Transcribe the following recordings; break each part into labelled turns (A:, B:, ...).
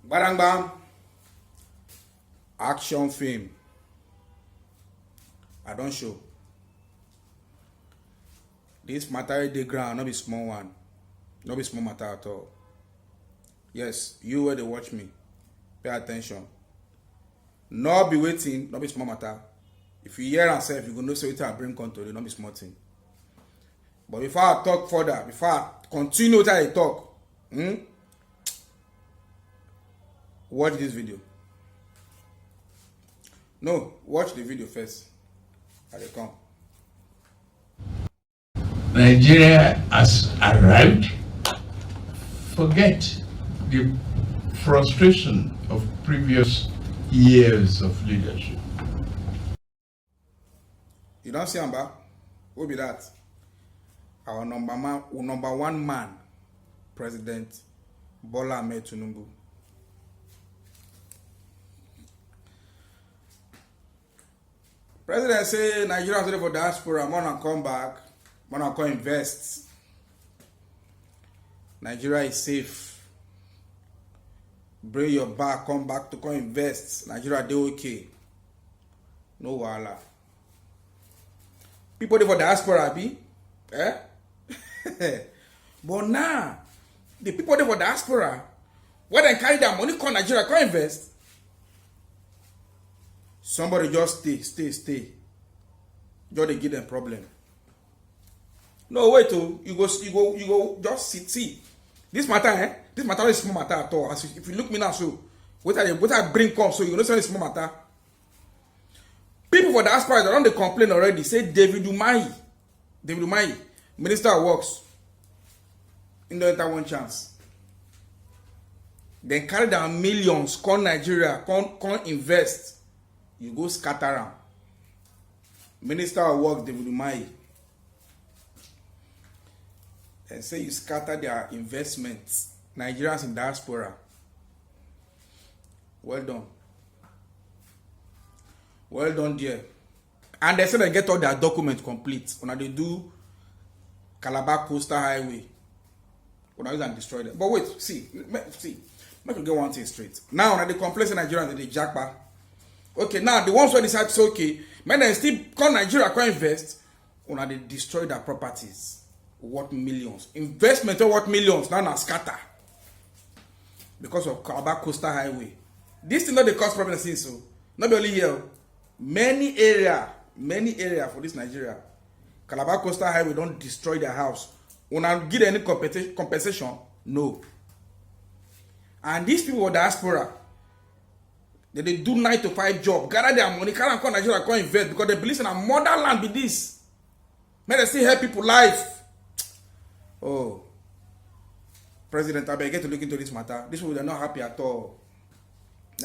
A: Bang bang. Action film. I don't show. This matter dey ground, not be small one. Not be small matter at all. Yes, you where they watch me. Pay attention. Not be waiting, not be small matter. If you hear yourself, you go know say wetin I bring come to you, not be small thing. But before I talk further, before I continue what I talk, watch this video. No, watch the video first. I dey come.
B: Nigeria has arrived. Forget the frustration of previous years of leadership.
A: You don't see Amba? Who be that? Our number one man, President Bola Ahmed Tinubu. President say Nigeria is ready for diaspora. Wanna come back. Wanna come invest. Nigeria is safe. Bring your back. Come back to come invest. Nigeria dey okay. No wahala. People dey for diaspora, be? But now, the people dey for diaspora, when they carry their money come Nigeria, come invest. Somebody just stay. Just they give them problem. No, wait, you go just see. This matter, this matter is small matter at all. As if you look me now, so what I bring come, so you know it's small matter. People for diaspora, they don't complain already. Say David Umahi, Minister of Works, in the enter one chance. Then carry down millions, come Nigeria, come invest. You go scatter around. Minister of Works, David Umahi. And say you scatter their investments. Nigerians in diaspora. Well done. Well done there. And they say they get all their documents complete. When they do Calabar Coastal Highway. When I destroy them. But wait, see. Make you get one thing straight. Now, when they complain to Nigerians, they jackpot. Okay, now the ones who decide to say, okay, men they still come Nigeria, come invest. When they destroy their properties. What millions? Investment worth millions. Now scatter. Because of Calabar Coastal Highway. This thing not the cause problem since so. Not only here. Many area for this Nigeria. Calabar Coastal Highway don't destroy their house. When I give any compensation, no. And these people were diaspora. They do 9 to 5 job, gather their money, can't come Nigeria, come invest because they believe in a motherland with this. May they still help people life. Oh, President, I get to look into this matter. This people they're not happy at all.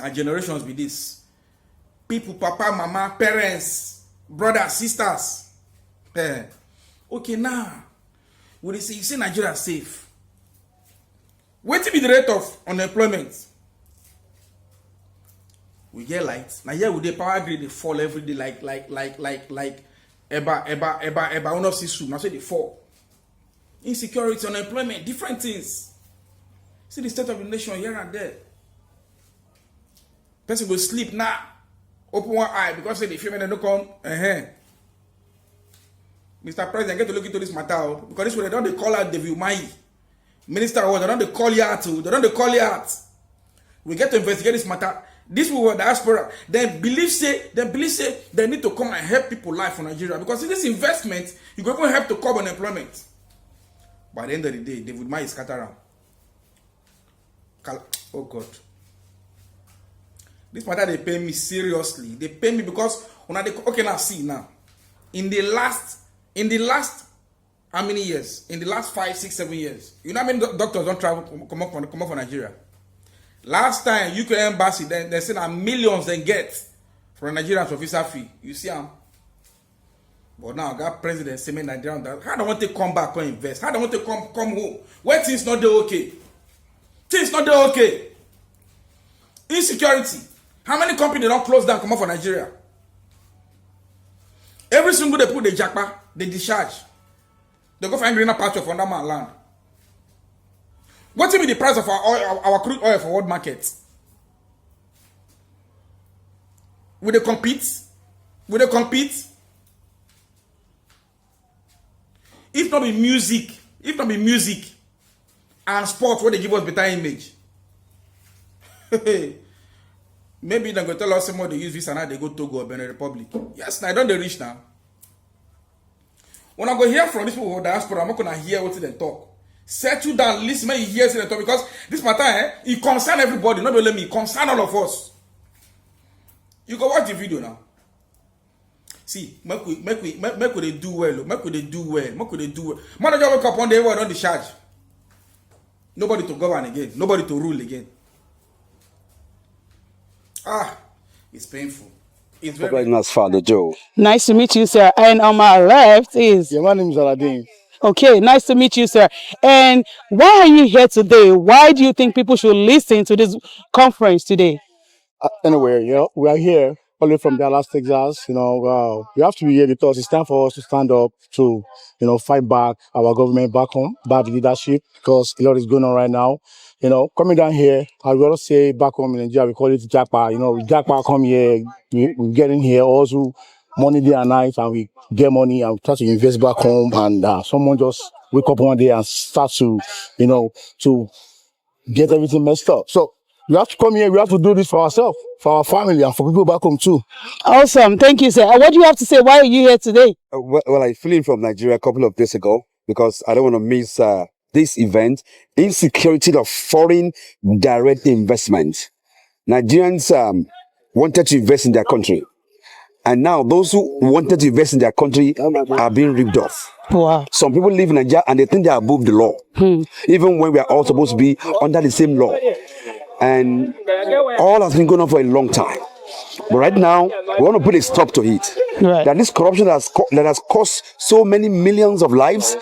A: Our generations with this. People, papa, mama, parents, brothers, sisters. Okay, now, you see Nigeria safe. What will be the rate of unemployment? We get lights. Now here with the power grid, they fall every day like eba one of sisu. Now say they fall. Insecurity, unemployment, different things. See the state of the nation here and there. Person will sleep now. Open one eye because say the female don't come. Mr. President, get to look into this matter because this way they don't call out David Umahi. Minister of War, they don't call you out too. They don't call you out. We get to investigate this matter. This people were diaspora. They believe say they need to come and help people life in Nigeria because in this investment you go even help to curb unemployment. By the end of the day, David Umahi is scatter around. Oh God. This matter they pay me seriously. They pay me because when they okay now see now. In the last how many years? In the last 5, 6, 7 years. You know how many doctors don't travel come up from Nigeria? Last time UK embassy they say that millions they get from Nigerians for visa fee. You see them. But now got president saying Nigerian that how don't want to come back and invest? How don't want to come home? Where things not there okay? Things not there okay. Insecurity. How many companies don't close down come up for Nigeria? Every single they put the jackpot, they discharge. They go find greener patch of underman land. What will be the price of our crude oil for world market? Will they compete? Will they compete? If not be music and sport, where they give us better image. Maybe they're going to tell us more they use visa now they go Togo or Benin Republic. Yes, I don't they reach now. When I go hear from these people who diaspora, I'm not gonna hear what they talk. Settle down, listen when you hear them talk, because this matter, it concern everybody, not only me, it concern all of us. You go watch the video now. See, make we do well. Manager wake up one day, we're on the charge. Nobody to govern again, nobody to rule again. It's painful. It's very
C: nice, Father Joe.
D: Nice to meet you, sir. And on my left is...
E: Yeah, my name is Aladdin.
D: Okay, nice to meet you, sir. And why are you here today? Why do you think people should listen to this conference today?
E: Anyway, we are here only from Dallas, Texas. We have to be here because it's time for us to stand up to, fight back our government back home, bad leadership, because a lot is going on right now. Coming down here, I gotta say back home in Nigeria, we call it jackpot. We jackpot come here, we get in here also money day and night, and we get money and we try to invest back home, and someone just wake up one day and start to, to get everything messed up. So we have to come here, we have to do this for ourselves, for our family, and for people back home too.
D: Awesome, thank you, sir. What do you have to say? Why are you here today?
C: Well, I flew in from Nigeria a couple of days ago because I don't want to miss this event. Insecurity of foreign direct investment. Nigerians wanted to invest in their country. And now those who wanted to invest in their country are being ripped off.
D: Wow.
C: Some people live in Nigeria and they think they are above the law. Even when we are all supposed to be under the same law. And all has been going on for a long time. But right now, we want to put a stop to it.
D: Right.
C: That this corruption that has cost so many millions of lives,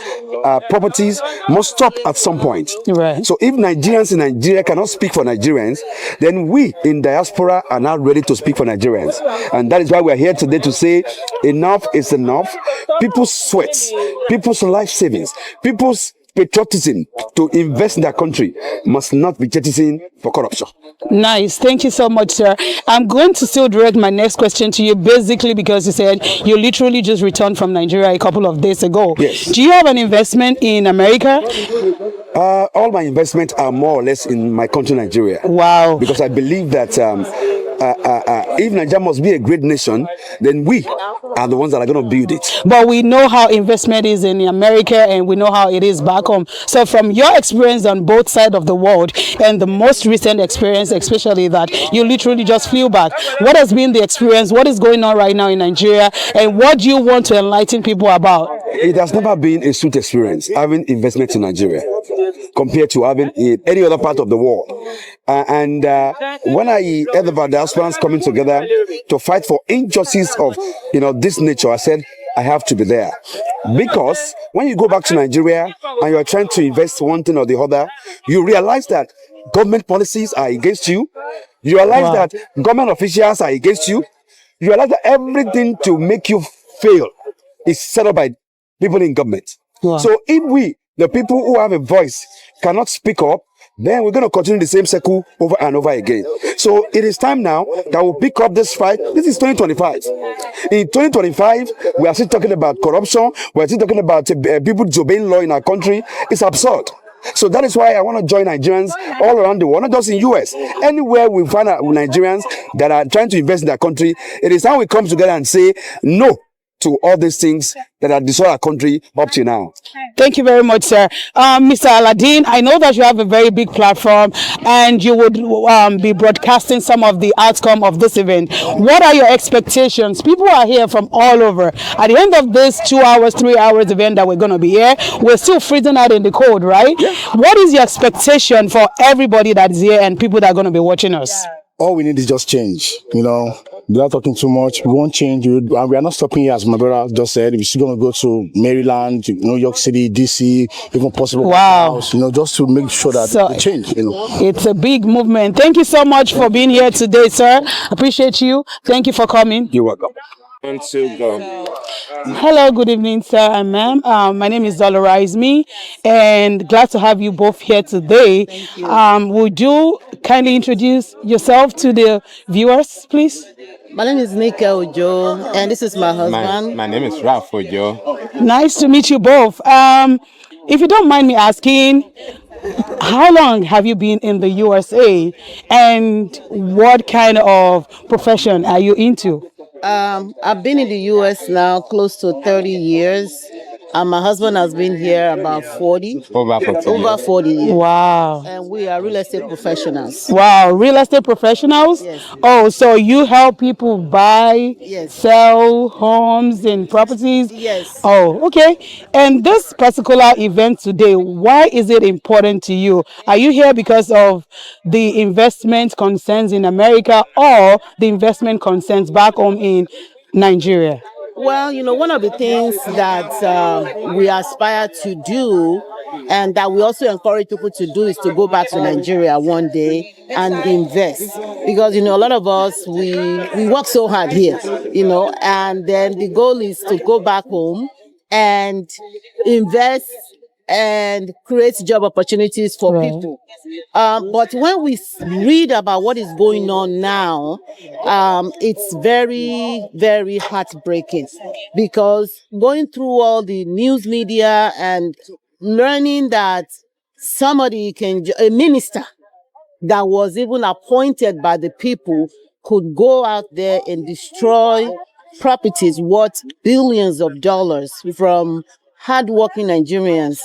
C: properties, must stop at some point.
D: Right.
C: So if Nigerians in Nigeria cannot speak for Nigerians, then we in diaspora are now ready to speak for Nigerians. And that is why we are here today to say enough is enough. People's sweats, people's life savings, people's patriotism to invest in their country must not be jettisoned for corruption.
D: Nice. Thank you so much, sir. I'm going to still direct my next question to you, basically because you said you literally just returned from Nigeria a couple of days ago.
C: Yes.
D: Do you have an investment in America?
C: All my investments are more or less in my country, Nigeria.
D: Wow.
C: Because I believe that if Nigeria must be a great nation, then we are the ones that are going to build it.
D: But we know how investment is in America and we know how it is back home. So from your experience on both sides of the world and the most recent experience, especially that you literally just flew back, what has been the experience? What is going on right now in Nigeria? And what do you want to enlighten people about?
C: It has never been a sweet experience having investment in Nigeria compared to having in any other part of the world. And when I heard about diasporans coming together to fight for injustice of this nature, I said I have to be there, because when you go back to Nigeria and you are trying to invest one thing or the other, you realize that government policies are against you. You realize that government officials are against you. You realize that everything to make you fail is set up by people in government.
D: Wow.
C: So if we, the people who have a voice, cannot speak up, then we're going to continue the same circle over and over again. So it is time now that we'll pick up this fight. This is 2025. In 2025, we are still talking about corruption. We're still talking about people disobeying law in our country. It's absurd. So that is why I want to join Nigerians all around the world, not just in US. Anywhere we find Nigerians that are trying to invest in their country, it is time we come together and say no to all these things that have destroyed our country up to now.
D: Thank you very much, sir. Mr. Aladdin, I know that you have a very big platform and you would be broadcasting some of the outcome of this event. What are your expectations? People are here from all over. At the end of this 2 hours, 3 hours event that we're going to be here, we're still freezing out in the cold, right? Yeah. What is your expectation for everybody that is here and people that are going to be watching us?
E: All we need is just change, without talking too much. We want change, and we are not stopping here, as my brother just said. We're still going to go to Maryland, New York City, DC, even possible.
D: Wow.
E: Just to make sure that we change,
D: It's a big movement. Thank you so much for being here today, sir. Appreciate you. Thank you for coming.
C: You're welcome.
D: Hello, good evening, sir and ma'am. My name is Dolores Me, and glad to have you both here today. Would you kindly introduce yourself to the viewers, please?
F: My name is Nika Ojo, and this is my husband.
G: My name is Ralph Ojo.
D: Nice to meet you both. If you don't mind me asking, how long have you been in the USA, and what kind of profession are you into?
F: I've been in the US now close to 30 years. And my husband has been here about 40.
G: Over 40
F: Over
G: years.
F: 40 years.
D: Wow.
F: And we are real estate professionals.
D: Wow, real estate professionals?
F: Yes.
D: Oh, so you help people buy,
F: Yes.
D: sell homes and properties?
F: Yes.
D: Oh, okay. And this particular event today, why is it important to you? Are you here because of the investment concerns in America or the investment concerns back home in Nigeria?
F: Well, one of the things that we aspire to do and that we also encourage people to do is to go back to Nigeria one day and invest. Because, a lot of us, we work so hard here, and then the goal is to go back home and invest and create job opportunities for
D: Right.
F: people. But when we read about what is going on now, it's very, very heartbreaking because going through all the news media and learning that a minister that was even appointed by the people could go out there and destroy properties worth billions of dollars from hardworking Nigerians.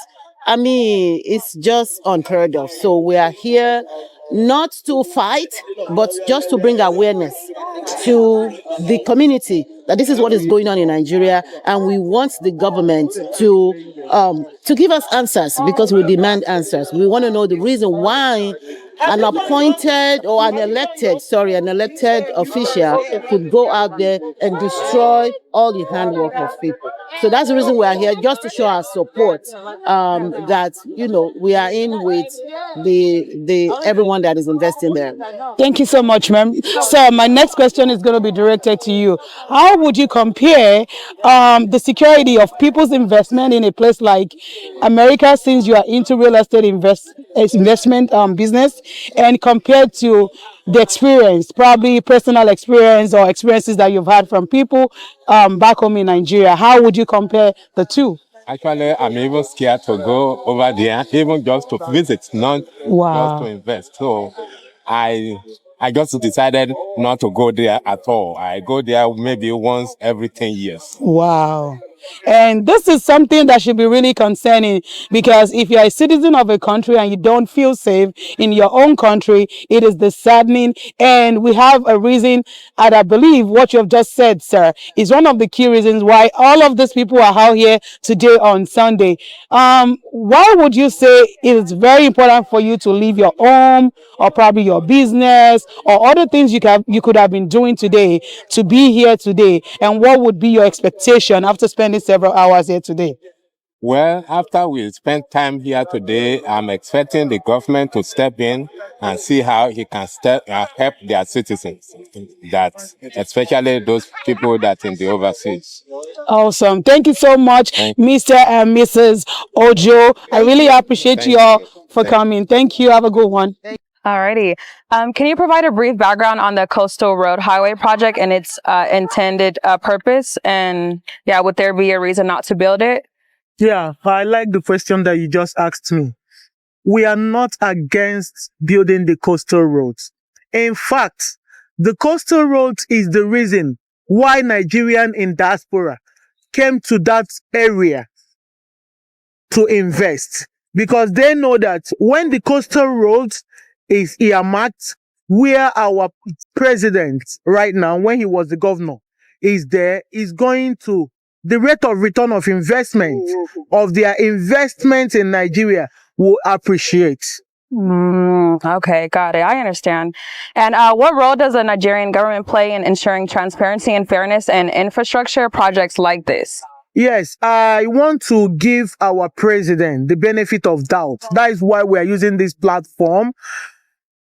F: I mean, it's just unheard of. So we are here not to fight, but just to bring awareness to the community that this is what is going on in Nigeria, and we want the government to give us answers because we demand answers. We want to know the reason why an elected official could go out there and destroy all the handwork of people. So that's the reason we are here, just to show our support that we are in with the everyone that is investing there.
D: Thank you so much, ma'am. So my next question is going to be directed to you. How would you compare the security of people's investment in a place like America, since you are into real estate investment business, and compared to the experience, probably personal experience or experiences that you've had from people back home in Nigeria? How would you compare the two?
G: Actually, I'm even scared to go over there, even just to visit, not just to invest. So I just decided not to go there at all. I go there maybe once every 10 years.
D: Wow. And this is something that should be really concerning, because if you're a citizen of a country and you don't feel safe in your own country, it is disheartening. And we have a reason, and I believe what you have just said, sir, is one of the key reasons why all of these people are out here today on Sunday. Why would you say it is very important for you to leave your home or probably your business or other things you could have been doing today to be here today? And what would be your expectation after spending several hours here today?
G: Well, after we spend time here today, I'm expecting the government to step in and see how he can help their citizens, that especially those people that in the overseas.
D: Awesome. Thank you so much, Mr. and Mrs. Ojo. I really appreciate you all for coming. Thank you. Have a good one.
H: Alrighty. Can you provide a brief background on the Coastal Road Highway project and its intended purpose? And would there be a reason not to build it?
I: Yeah, I like the question that you just asked me. We are not against building the coastal roads. In fact, the coastal roads is the reason why Nigerians in diaspora came to that area to invest, because they know that when the coastal roads is earmarked, where our president right now, when he was the governor, is there, is going to, the rate of return of investment of their investment in Nigeria will appreciate.
H: Okay, got it. I understand. And what role does the Nigerian government play in ensuring transparency and fairness in infrastructure projects like this?
I: Yes, I want to give our president the benefit of doubt. That is why we are using this platform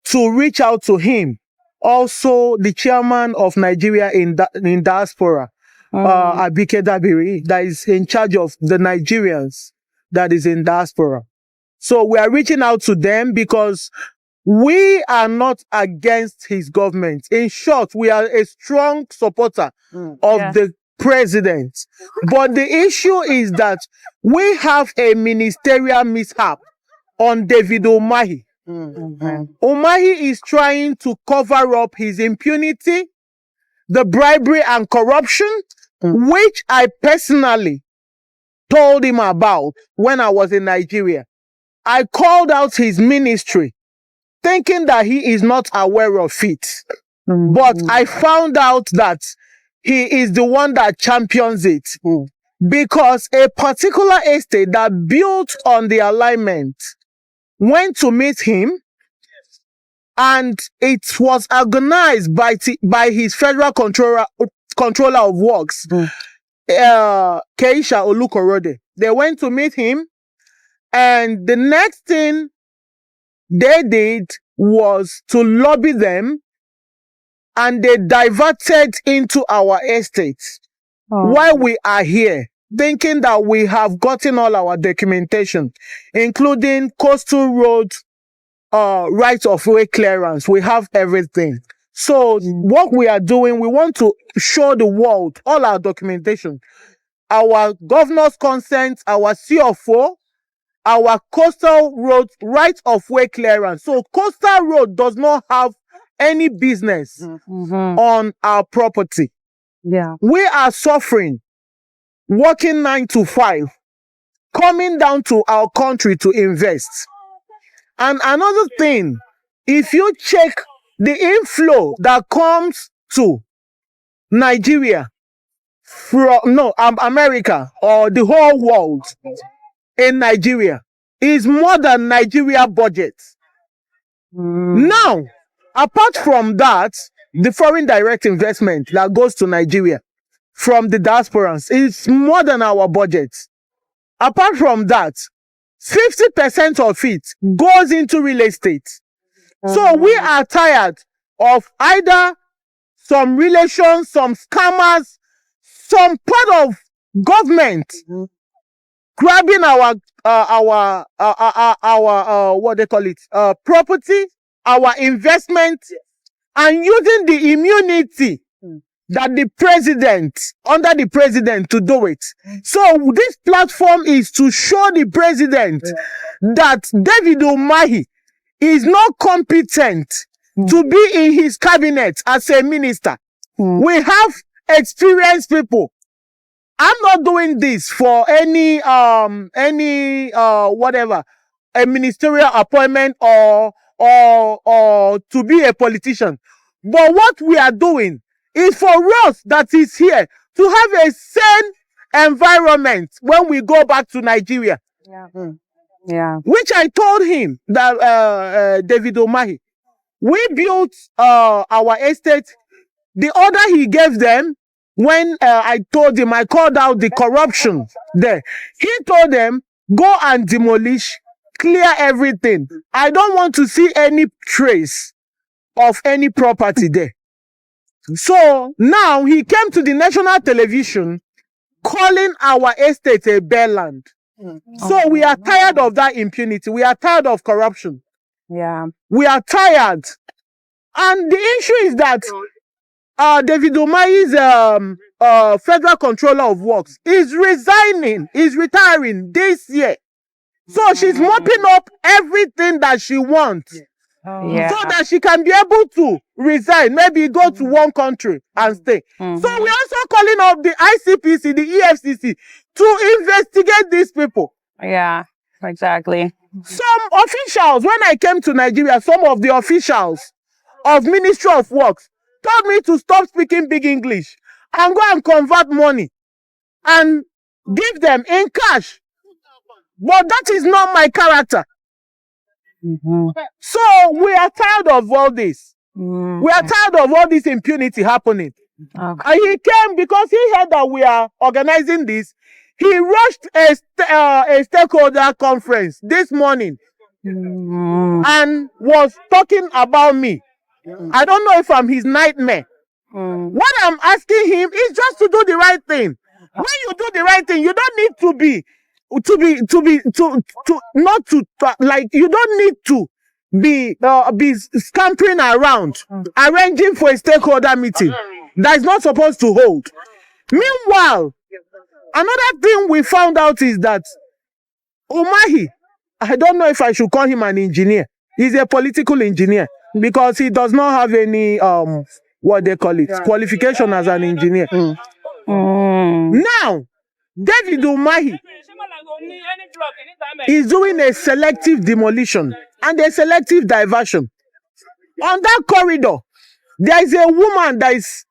I: to reach out to him. Also, the chairman of Nigeria in diaspora, Abike Dabiri, that is in charge of the Nigerians that is in diaspora. So we are reaching out to them because We are not against his government. In short, we are a strong supporter of the president. But the issue is that we have a ministerial mishap on David Umahi. Umahi is trying to cover up his impunity, the bribery and corruption, which I personally told him about when I was in Nigeria. I called out his ministry, thinking that he is not aware of it. But I found out that he is the one that champions it. Because a particular estate that built on the alignment went to meet him, and it was organized by his federal controller of works, Keisha Olukorode. They went to meet him, and the next thing they did was to lobby them, and they diverted into our estate while we are here, thinking that we have gotten all our documentation, including coastal road right of way clearance. We have everything. So what we are doing, we want to show the world all our documentation, our governor's consent, our CFO, our coastal road right of way clearance. So coastal road does not have any business on our property. We are suffering, working 9 to 5, coming down to our country to invest. And another thing, if you check the inflow that comes to Nigeria from America or the whole world in Nigeria, is more than Nigeria budget. Now, apart from that, the foreign direct investment that goes to Nigeria from the diasporans is more than our budget. Apart from that, 50% of it goes into real estate. So we are tired of either some relations, some scammers, some part of government grabbing our what they call it, property, our investment, and using the immunity that the president, under the president, to do it. So this platform is to show the president that David Umahi is not competent to be in his cabinet as a minister. We have experienced people. I'm not doing this for any whatever, a ministerial appointment or to be a politician. But what we are doing is for us that is here to have a sane environment when we go back to Nigeria. Which I told him that David Umahi, we built our estate. The order he gave them, when I told him, I called out the corruption there. He told them, go and demolish, clear everything. I don't want to see any trace of any property there. So now he came to the national television calling our estate a bare land. So we are tired of that impunity. We are tired of corruption. We are tired. And the issue is that David Umahi's federal controller of works is resigning, is retiring this year. So she's mopping up everything that she wants. So that she can be able to resign, maybe go to one country and stay. So we're also calling up the ICPC, the EFCC, to investigate these people.
H: Exactly.
I: Some officials, when I came to Nigeria, some of the officials of Ministry of Works told me to stop speaking big English and go and convert money and give them in cash. But that is not my character. So we are tired of all this. We are tired of all this impunity happening. And he came because he heard that we are organizing this. He rushed a stakeholder conference this morning and was talking about me. I don't know if I'm his nightmare. What I'm asking him is just to do the right thing. When you do the right thing, you don't need you don't need to be scampering around, arranging for a stakeholder meeting that is not supposed to hold. Meanwhile, another thing we found out is that Umahi, I don't know if I should call him an engineer. He's a political engineer because he does not have any what they call it, qualification as an engineer. Now, David Umahi is doing a selective demolition and a selective diversion. On that corridor, there is a woman that is,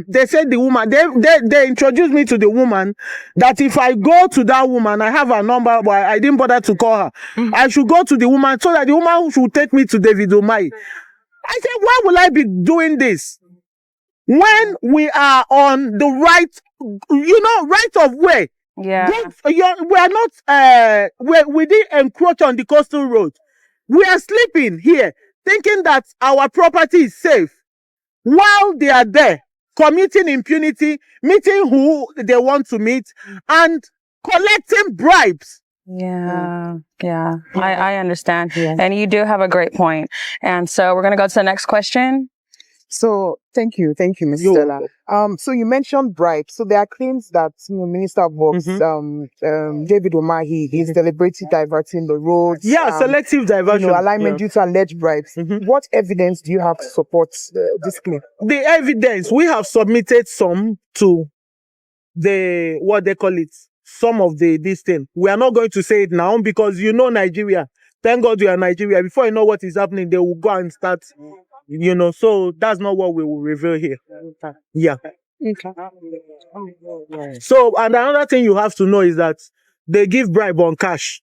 I: they said the woman, they introduced me to the woman that if I go to that woman, I have her number, but I didn't bother to call her. I should go to the woman so that the woman should take me to David Umahi. I said, why will I be doing this? When we are on the right, right of way.
H: Yeah.
I: We are not, we didn't encroach on the coastal road. We are sleeping here, thinking that our property is safe. While they are there, committing impunity, meeting who they want to meet, and collecting bribes.
H: Yeah. I understand. Yeah. And you do have a great point. And so we're going to go to the next question.
J: So thank you, Ms. Stella. So you mentioned bribes. So there are claims that Minister of Works, David Umahi, is deliberately diverting the roads.
I: Yeah, selective diversion.
J: Alignment due to alleged bribes. What evidence do you have to support this claim?
I: The evidence, we have submitted some to the, what they call it, some of this thing. We are not going to say it now because Nigeria. Thank God we are Nigeria. Before you know what is happening, they will go and start. So that's not what we will reveal here. Yeah. So, and another thing you have to know is that they give bribe on cash.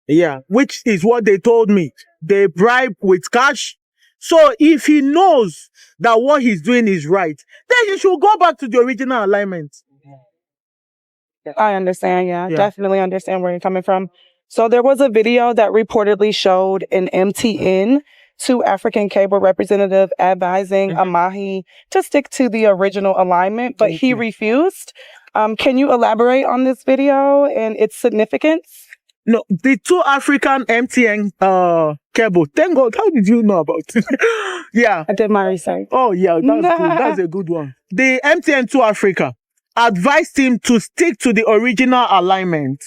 I: Yeah, which is what they told me. They bribe with cash. So if he knows that what he's doing is right, then you should go back to the original alignment.
K: I understand. Yeah, definitely understand where you're coming from. So there was a video that reportedly showed an MTN to African cable representative advising Umahi to stick to the original alignment, but he refused. Can you elaborate on this video and its significance?
I: No, the two African MTN cable. Thank God. How did you know about it? Yeah.
K: I did my research.
I: Oh, yeah. That's good. That's a good one. The MTN to Africa advised him to stick to the original alignment,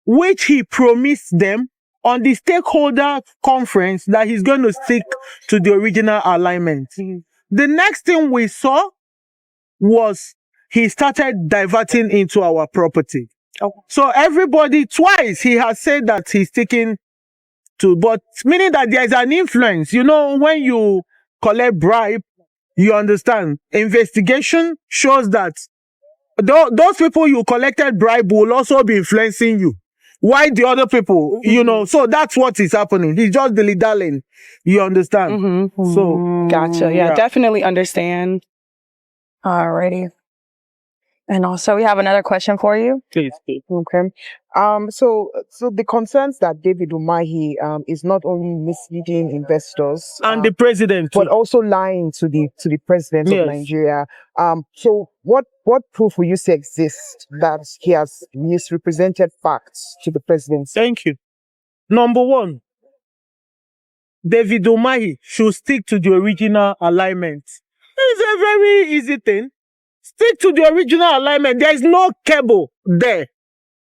I: which he promised them on the stakeholder conference that he's going to stick to the original alignment. The next thing we saw was he started diverting into our property. So everybody, twice he has said that he's sticking to, but meaning that there is an influence. When you collect bribe, you understand. Investigation shows that those people you collected bribe will also be influencing you. Why the other people, so that's what is happening. He's just dilly-dallying. You understand? So,
K: gotcha. Yeah, definitely understand.
H: Alrighty. And also, we have another question for you.
I: Please.
J: Okay. So the concerns that David Umahi is not only misleading investors
I: and the president,
J: but also lying to the president of Nigeria. So what proof will you say exists that he has misrepresented facts to the president?
I: Thank you. Number one, David Umahi should stick to the original alignment. It's a very easy thing. Stick to the original alignment. There is no cable there.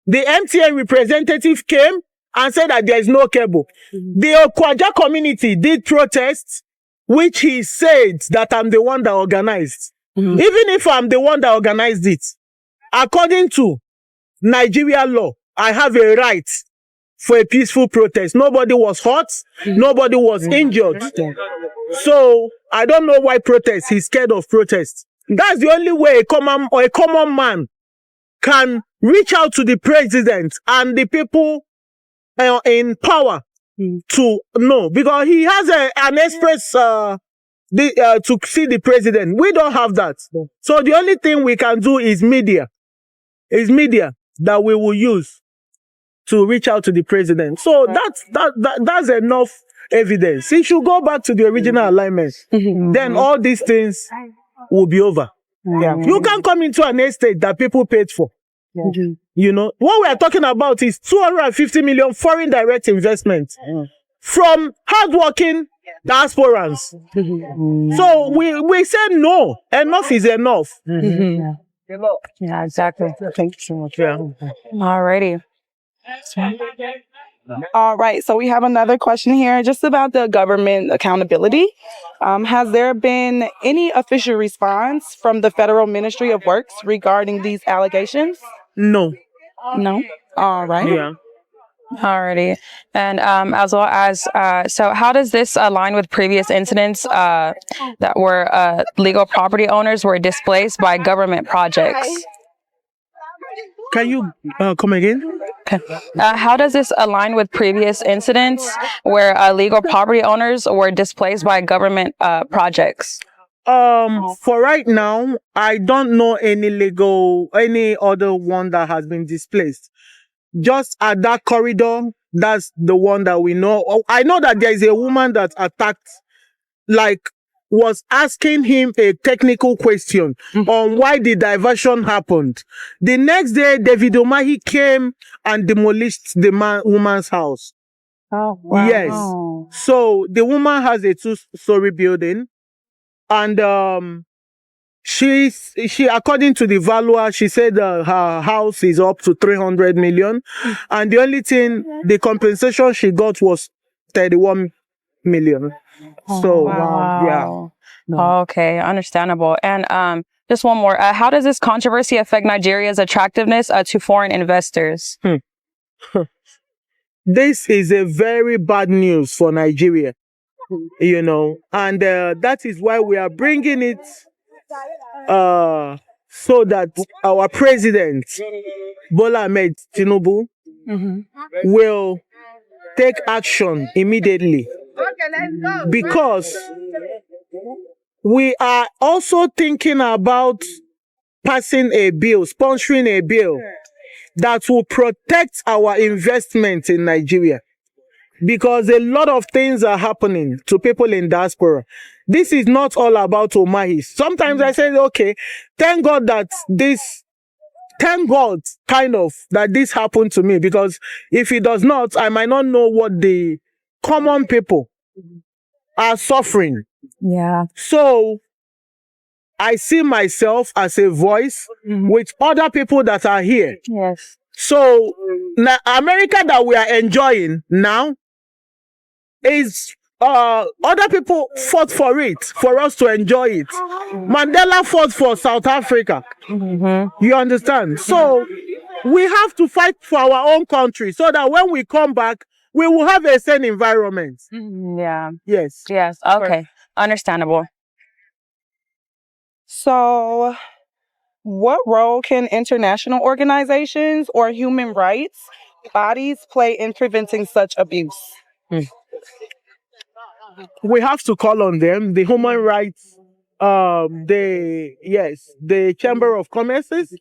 I: The MTN representative came and said that there is no cable. The Okwaja community did protests, which he said that I'm the one that organized. Even if I'm the one that organized it, according to Nigeria law, I have a right for a peaceful protest. Nobody was hurt. Nobody was injured. So I don't know why protest. He's scared of protest. That's the only way a common man can reach out to the president and the people in power to know, because he has an express to see the president. We don't have that. So the only thing we can do is media. It's media that we will use to reach out to the president. So that's enough evidence. He should go back to the original alignment. Then all these things will be over. You can't come into an estate that people paid for. What we are talking about is 250 million foreign direct investment from hardworking diasporans. So we say no, enough is enough.
H: Yeah, exactly.
I: Thank you so much. Yeah.
H: Alrighty.
K: All right, so we have another question here just about the government accountability. Has there been any official response from the Federal Ministry of Works regarding these allegations?
I: No.
K: No. All right.
I: Yeah.
H: Alrighty. And as well as, so how does this align with previous incidents that were legal property owners were displaced by government projects?
I: Can you come again?
H: Okay. How does this align with previous incidents where legal property owners were displaced by government projects?
I: For right now, I don't know any other one that has been displaced. Just at that corridor, that's the one that we know. I know that there is a woman that attacked, was asking him a technical question on why the diversion happened. The next day, David Umahi came and demolished the woman's house.
K: Oh, wow.
I: Yes. So the woman has a 2-story building, and she according to the valuer, she said her house is up to 300 million, and the only thing, the compensation she got was 31 million. So
H: Wow. Yeah. Okay, understandable. And just one more. How does this controversy affect Nigeria's attractiveness to foreign investors?
I: This is a very bad news for Nigeria, and that is why we are bringing it so that our president, Bola Ahmed Tinubu, will take action immediately, because we are also thinking about passing a bill, sponsoring a bill that will protect our investment in Nigeria, because a lot of things are happening to people in diaspora. This is not all about Umahi. Sometimes I say, okay, thank God that this happened to me, because if it does not, I might not know what the common people are suffering.
H: Yeah.
I: So I see myself as a voice with other people that are here.
H: Yes.
I: So America that we are enjoying now is other people fought for it, for us to enjoy it. Mandela fought for South Africa. You understand? So we have to fight for our own country, so that when we come back, we will have a sane environment.
H: Yeah.
I: Yes.
H: Yes. Okay. Understandable.
K: So, what role can international organizations or human rights bodies play in preventing such abuse?
I: We have to call on them, the human rights, the Chamber of Commerces,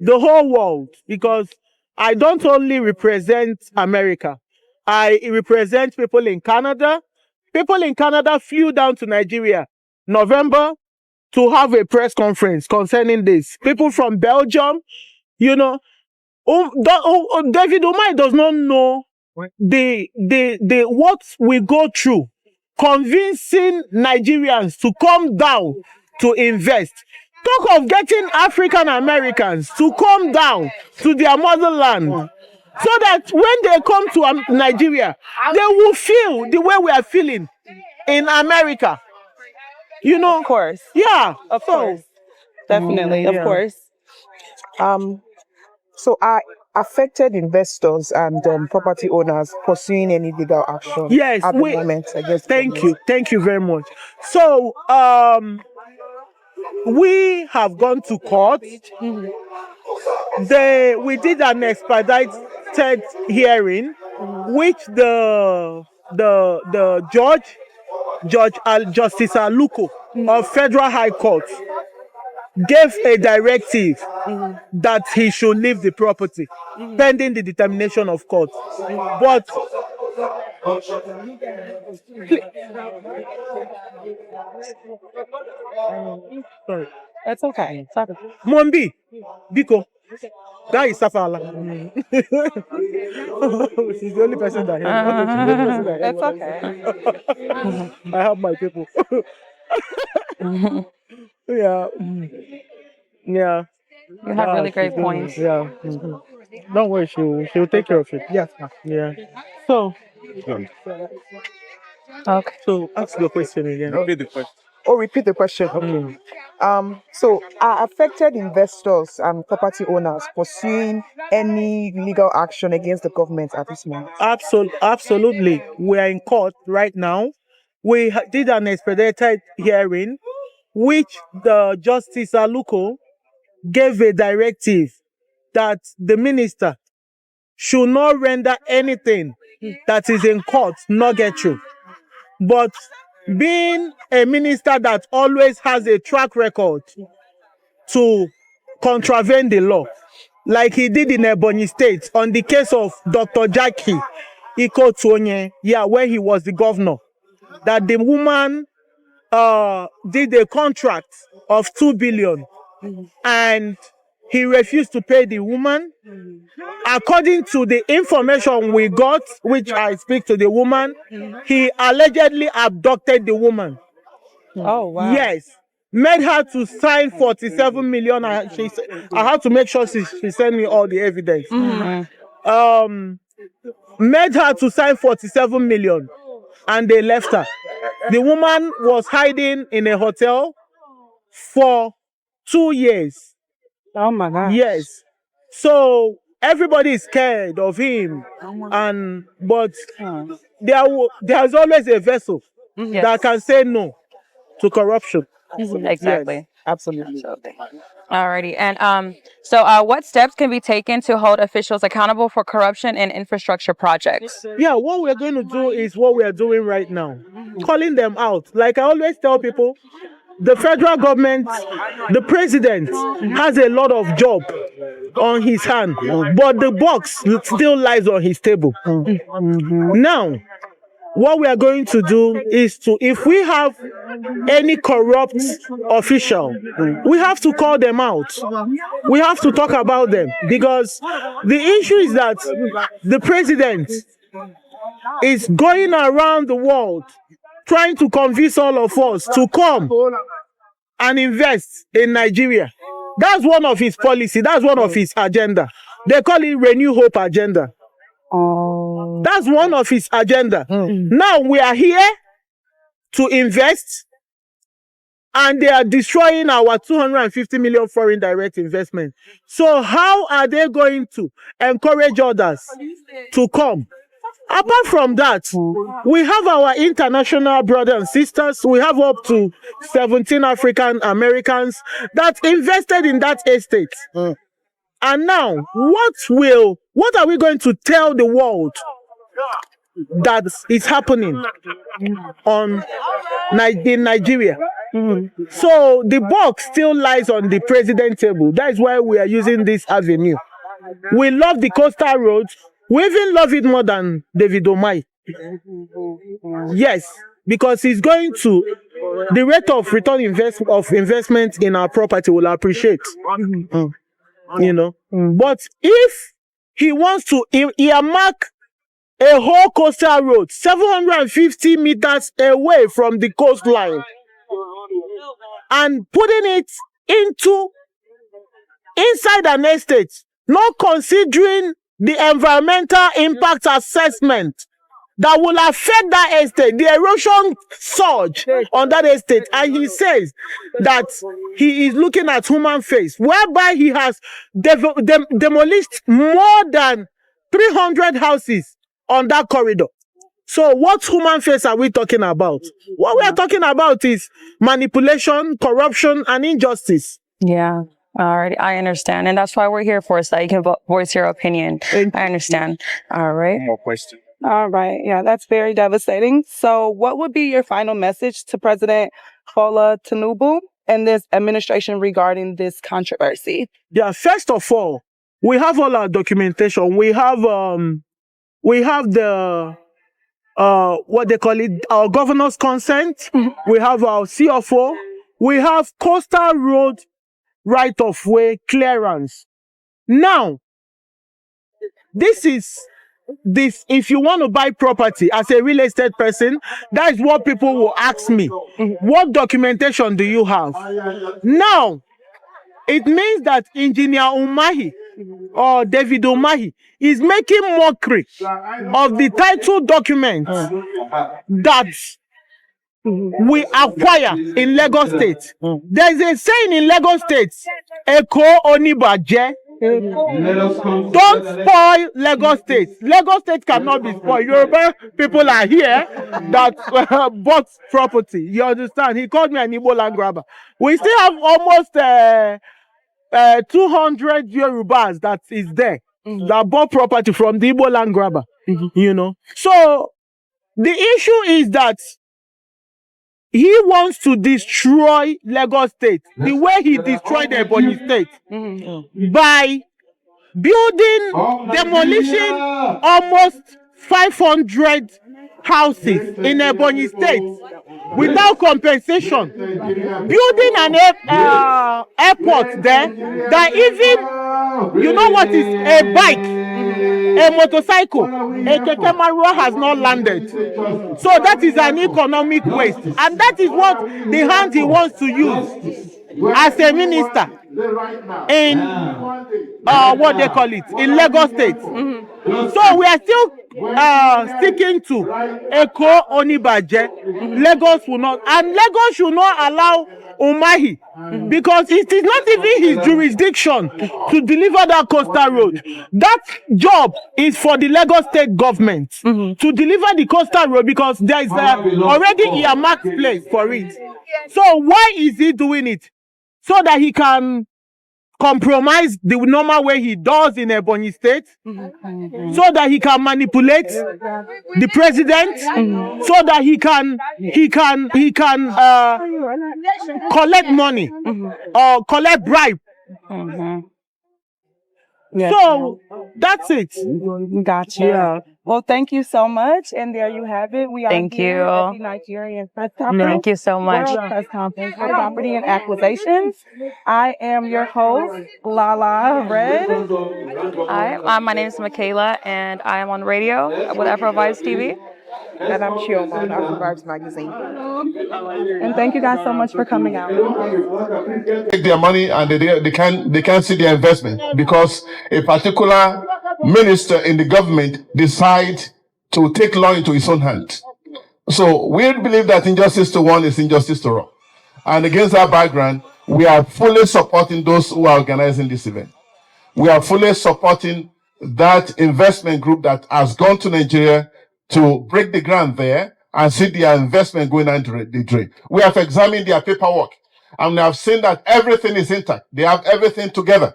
I: the whole world, because I don't only represent America. I represent people in Canada. People in Canada flew down to Nigeria November to have a press conference concerning this. People from Belgium, David Umahi does not know the what we go through convincing Nigerians to come down to invest. Talk of getting African Americans to come down to their motherland, so that when they come to Nigeria, they will feel the way we are feeling in America.
K: Of course.
I: Yeah.
K: Of course. Definitely. Of course.
J: So are affected investors and property owners pursuing any legal action
I: Yes,
J: at the moment? I guess.
I: Thank you very much. So we have gone to court. We did an expedited hearing, which the Justice Aluko of Federal High Court gave a directive that he should leave the property pending the determination of court. But
K: sorry, that's okay.
I: Mombi, Biko, That is Safala. She's the only person that hears.
K: That's okay.
I: I have my people. Yeah. Yeah.
H: You have really great points.
I: Yeah. Don't worry, she'll take care of it. Yes. Yeah. So
H: Okay.
I: so ask your question again. Repeat the question.
J: Oh, repeat the question. Okay. So are affected investors and property owners pursuing any legal action against the government at this moment?
I: Absolutely. We are in court right now. We did an expedited hearing, which the Justice Aluko gave a directive that the minister should not render anything that is in court nugatory. But being a minister that always has a track record to contravene the law, like he did in Ebonyi State on the case of Dr. Jackie Ikotonye, when he was the governor, that the woman did a contract of 2 billion and he refused to pay the woman. According to the information we got, which I speak to the woman, he allegedly abducted the woman.
K: Oh, wow.
I: Yes. Made her to sign 47 million. I had to make sure she sent me all the evidence. Made her to sign 47 million and they left her. The woman was hiding in a hotel for 2 years.
K: Oh my God.
I: Yes. So everybody is scared of him, but there's always a vessel that can say no to corruption.
H: Exactly.
I: Yes, absolutely.
H: Alrighty. And so what steps can be taken to hold officials accountable for corruption in infrastructure projects?
I: Yeah, what we're going to do is what we are doing right now, calling them out. Like I always tell people, the federal government, the president has a lot of job on his hand, but the box still lies on his table. Now, what we are going to do is if we have any corrupt official, we have to call them out. We have to talk about them because the issue is that the president is going around the world trying to convince all of us to come and invest in Nigeria. That's one of his policy. That's one of his agenda. They call it Renew Hope agenda. That's one of his agenda. Now we are here to invest and they are destroying our 250 million foreign direct investment. So how are they going to encourage others to come? Apart from that, we have our international brothers and sisters. We have up to 17 African Americans that invested in that estate. And now, what are we going to tell the world that is happening in Nigeria? So the buck still lies on the president's table. That is why we are using this avenue. We love the coastal roads. We even love it more than David Umahi. Yes, because he's going to, the rate of return of investment in our property will appreciate. You know, but if he wants to earmark a whole coastal road 750 meters away from the coastline and putting it inside an estate, not considering the environmental impact assessment that will affect that estate, the erosion surge on that estate. And he says that he is looking at human face, whereby he has demolished more than 300 houses on that corridor. So what human face are we talking about? What we are talking about is manipulation, corruption, and injustice.
H: Yeah. All right, I understand. And that's why we're here for, so that you can voice your opinion. I understand. All right.
G: One more question.
K: All right. Yeah, that's very devastating. So what would be your final message to President Bola Tinubu and this administration regarding this controversy?
I: Yeah, first of all, we have all our documentation. We have the what they call it, our governor's consent. We have our CFO. We have coastal road right of way clearance. Now, this, if you want to buy property as a real estate person, that is what people will ask me. What documentation do you have? Now, it means that Engineer Umahi or David Umahi is making mockery of the title document that we acquire in Lagos State. There is a saying in Lagos State, Eko Onibaje. Don't spoil Lagos State. Lagos State cannot be spoiled. Yoruba people are here that bought property. You understand? He called me an Igbo land grabber. We still have almost 200 Yorubas that is there that bought property from the Igbo land grabber. You know. So the issue is that he wants to destroy Lagos State the way he destroyed Ebonyi State by demolishing almost 500 houses in Ebonyi State without compensation, building an airport there that even, you know what is a bike, a motorcycle, a keke marua has not landed. So that is an economic waste, and that is what the hand he wants to use as a minister in what they call it in Lagos State. So we are still sticking to Eko Onibaje. Lagos will not, and Lagos should not allow Umahi, because it is not even his jurisdiction to deliver that coastal road. That job is for the Lagos State government to deliver the coastal road, because there is already earmarked place for it. So why is he doing it? So that he can compromise the normal way he does in Ebonyi State, so that he can manipulate the president, so that he can collect money or collect bribe. So that's it.
K: Gotcha. Yeah. Well, thank you so much. And there you have it. We are
H: Thank
K: here
H: you.
K: at the Nigerian press conference.
H: Thank you so much.
K: World Press Conference for Property and Acquisitions. I am your host, Lala Red.
H: Hi, my name is Michaela, and I am on radio with Afro Vibes TV.
J: And I'm Chioma on Afro Vibes Magazine.
K: And thank you guys so much for coming out.
L: Take their money and they can't see their investment because a particular minister in the government decide to take law into his own hands. So we believe that injustice to one is injustice to all. And against that background, we are fully supporting those who are organizing this event. We are fully supporting that investment group that has gone to Nigeria to break the ground there and see their investment going into the trade. We have examined their paperwork and we have seen that everything is intact. They have everything together.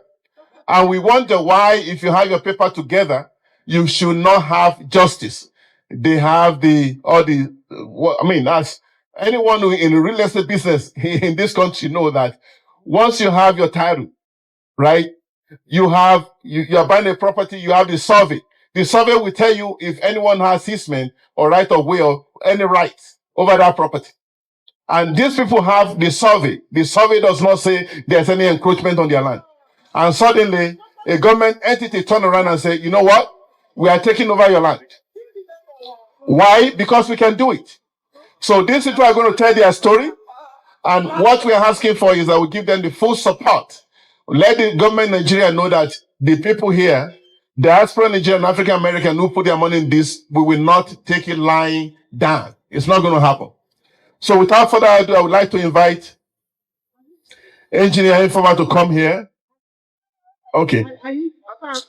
L: And we wonder why, if you have your paper together, you should not have justice. They have as anyone who in the real estate business in this country know that once you have your title, right, you are buying a property, you have the survey. The survey will tell you if anyone has easement or right of way or any rights over that property. And these people have the survey. The survey does not say there's any encroachment on their land. And suddenly, a government entity turn around and say, you know what? We are taking over your land. Why? Because we can do it. So these people are going to tell their story. And what we are asking for is that we give them the full support. Let the government of Nigeria know that the people here, Diaspora Nigerian, African American who put their money in this, we will not take it lying down. It's not going to happen. So without further ado, I would like to invite Engineer Informer to come here. Okay.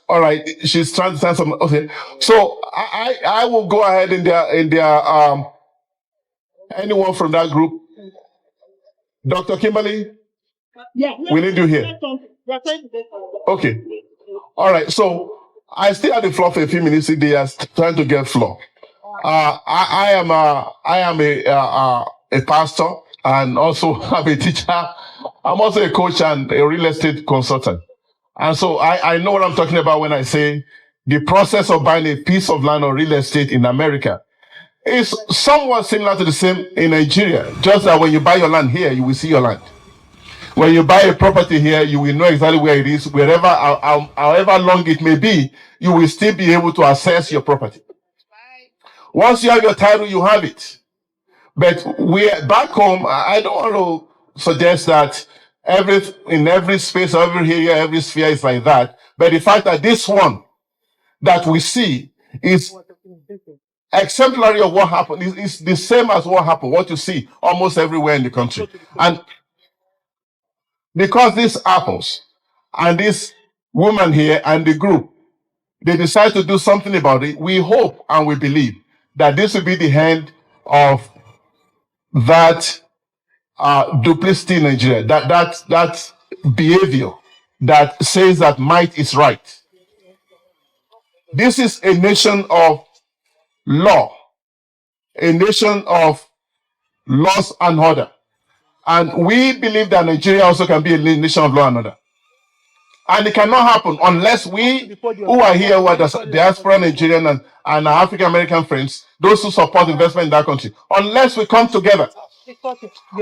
L: All right. She's trying to send some. Okay. So I will go ahead in their anyone from that group. Dr. Kimberly, we need you here. Okay. All right. So I still have the floor for a few minutes. They are trying to get floor. I am a pastor and also I'm a teacher. I'm also a coach and a real estate consultant. And so I know what I'm talking about when I say the process of buying a piece of land or real estate in America is somewhat similar to the same in Nigeria. Just that when you buy your land here, you will see your land. When you buy a property here, you will know exactly where it is. Wherever, however long it may be, you will still be able to access your property. Once you have your title, you have it. But we're back home. I don't want to suggest that in every space, every area, every sphere is like that. But the fact that this one that we see is exemplary of what happened. It's the same as what happened, what you see almost everywhere in the country. And because this happens, and this woman here and the group, they decide to do something about it, we hope and we believe that this will be the end of that duplicity in Nigeria, that behavior that says that might is right. This is a nation of law, a nation of laws and order. And we believe that Nigeria also can be a nation of law and order. And it cannot happen unless we who are here, who are the diaspora Nigerian and our African American friends, those who support investment in that country, unless we come together,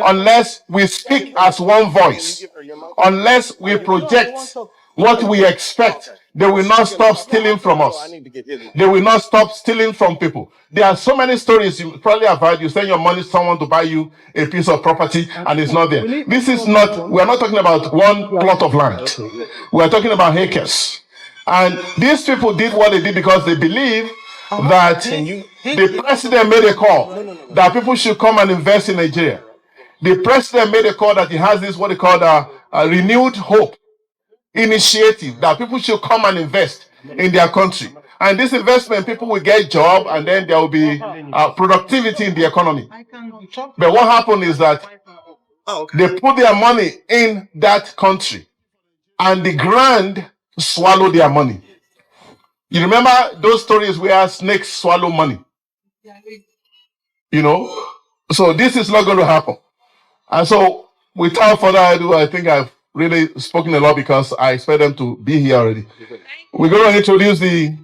L: unless we speak as one voice, unless we project what we expect, they will not stop stealing from us. They will not stop stealing from people. There are so many stories you probably have heard. You send your money to someone to buy you a piece of property and it's not there. This is not, we're not talking about one plot of land. We're talking about acres. And these people did what they did because they believe that the president made a call that people should come and invest in Nigeria. The president made a call that he has this, what they call a renewed hope initiative, that people should come and invest in their country. And this investment, people will get a job and then there will be productivity in the economy. But what happened is that they put their money in that country and the ground swallowed their money. You remember those stories where snakes swallow money? You know? So this is not going to happen. And so without further ado, I think I've really spoken a lot because I expect them to be here already. We're going to introduce the